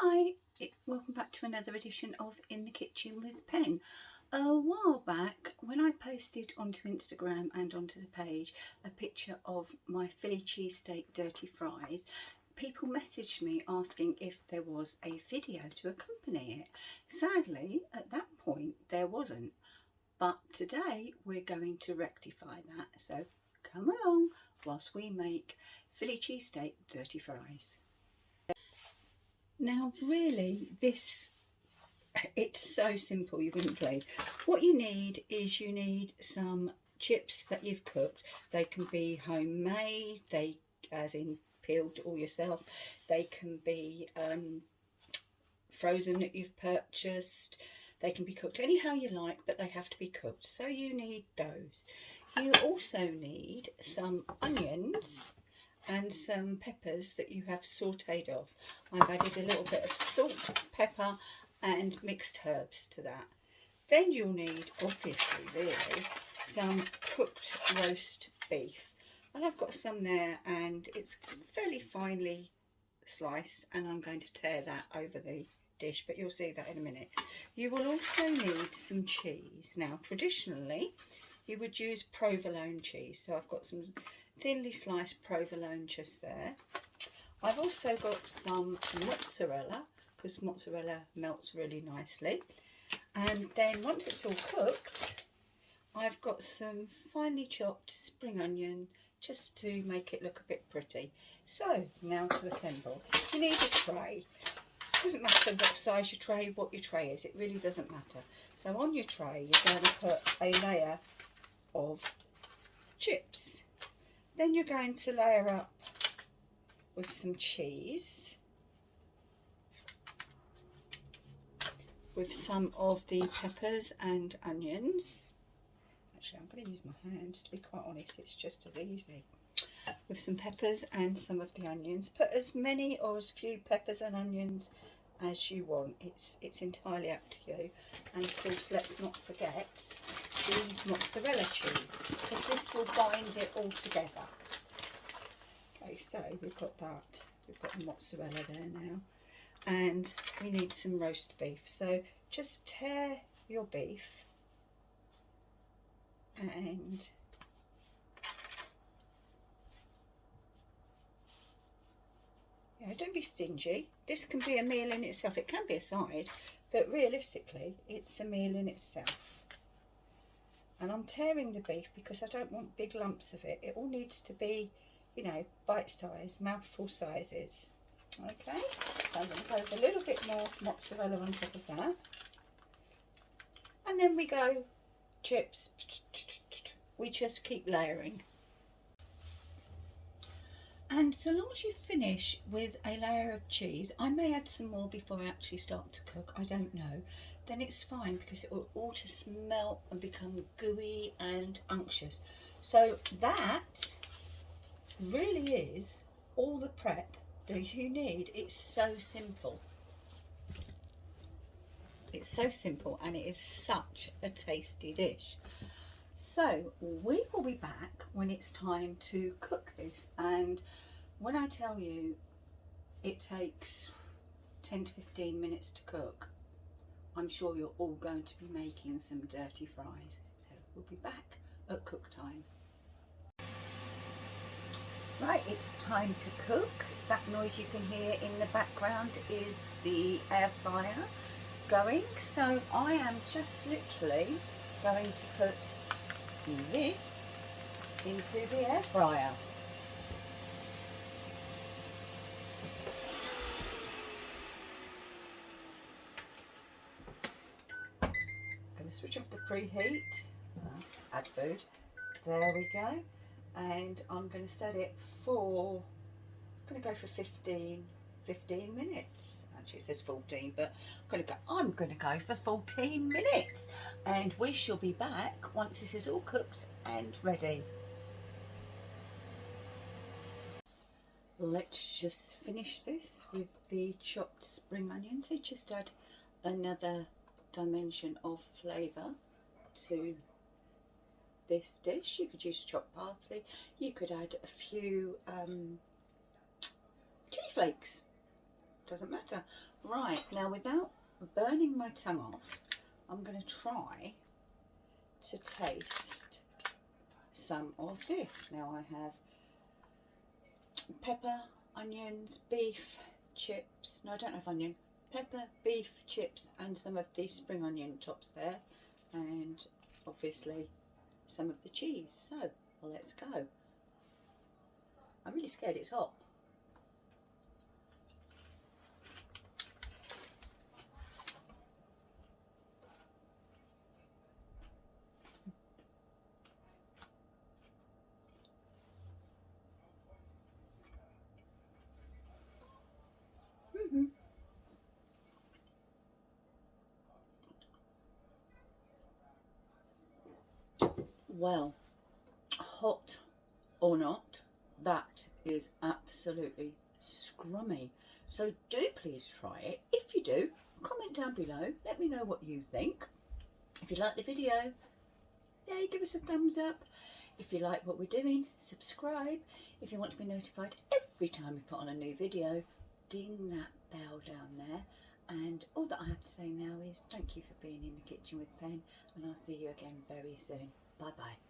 Hi, welcome back to another edition of In the Kitchen with Pen. A while back, when I posted onto Instagram and onto the page a picture of my Philly cheesesteak dirty fries, people messaged me asking if there was a video to accompany it. Sadly, at that point there wasn't, but today we're going to rectify that, so come along whilst we make Philly cheesesteak dirty fries. Now really, it's so simple you wouldn't believe. What you need is some chips that you've cooked. They can be homemade, as in peeled all yourself. They can be frozen that you've purchased. They can be cooked anyhow you like, but they have to be cooked. So you need those. You also need some onions and some peppers that you have sautéed off. I've added a little bit of salt, pepper and mixed herbs to that. Then you'll need, obviously really, some cooked roast beef. And I've got some there and it's fairly finely sliced, and I'm going to tear that over the dish, but you'll see that in a minute. You will also need some cheese. Now traditionally you would use provolone cheese, so I've got some thinly sliced provolone just there. I've also got some mozzarella, because mozzarella melts really nicely. And then once it's all cooked, I've got some finely chopped spring onion just to make it look a bit pretty. So now to assemble. You need a tray. It doesn't matter what size your tray, what your tray is, it really doesn't matter. So on your tray you're going to put a layer of chips. Then you're going to layer up with some cheese, with some of the peppers and onions. Actually, I'm going to use my hands, to be quite honest, it's just as easy. With some peppers and some of the onions. Put as many or as few peppers and onions as you want. It's entirely up to you. And of course, let's not forget the mozzarella cheese, because this will bind it all together. Okay, so we've got that. We've got the mozzarella there now. And we need some roast beef. So just tear your beef and don't be stingy. This can be a meal in itself. It can be a side, but realistically it's a meal in itself. And I'm tearing the beef because I don't want big lumps of it. It all needs to be, you know, bite-sized, mouthful sizes. Okay, so I'm going to go with a little bit more mozzarella on top of that. And then we go chips. We just keep layering. And so long as you finish with a layer of cheese, I may add some more before I actually start to cook, I don't know, then it's fine because it will all just melt and become gooey and unctuous. So that really is all the prep that you need. It's so simple. It's so simple and it is such a tasty dish. So we will be back when it's time to cook this, and when I tell you it takes 10 to 15 minutes to cook, I'm sure you're all going to be making some dirty fries. So we'll be back at cook time. Right, it's time to cook. That noise you can hear in the background is the air fryer going. So I am just literally going to put this into the air fryer. I'm going to switch off the preheat, add food, there we go, and I'm going to set it for, I'm going to go for 15 minutes. Actually it says 14, but I'm going to go for 14 minutes, and we shall be back once this is all cooked and ready. Let's just finish this with the chopped spring onions. So just add another dimension of flavour to this dish. You could use chopped parsley, you could add a few chili flakes, doesn't matter. Right, now without burning my tongue off, I'm going to try to taste some of this. Now I have pepper, onions, beef, chips. No, I don't have onion. Pepper, beef, chips, and some of the spring onion tops there, and obviously some of the cheese. So let's go. I'm really scared it's hot. Well, hot or not, that is absolutely scrummy. So do please try it. If you do, comment down below. Let me know what you think. If you like the video, yay, give us a thumbs up. If you like what we're doing, subscribe. If you want to be notified every time we put on a new video, ding that bell down there. And all that I have to say now is thank you for being in the kitchen with Pen, and I'll see you again very soon. Bye bye.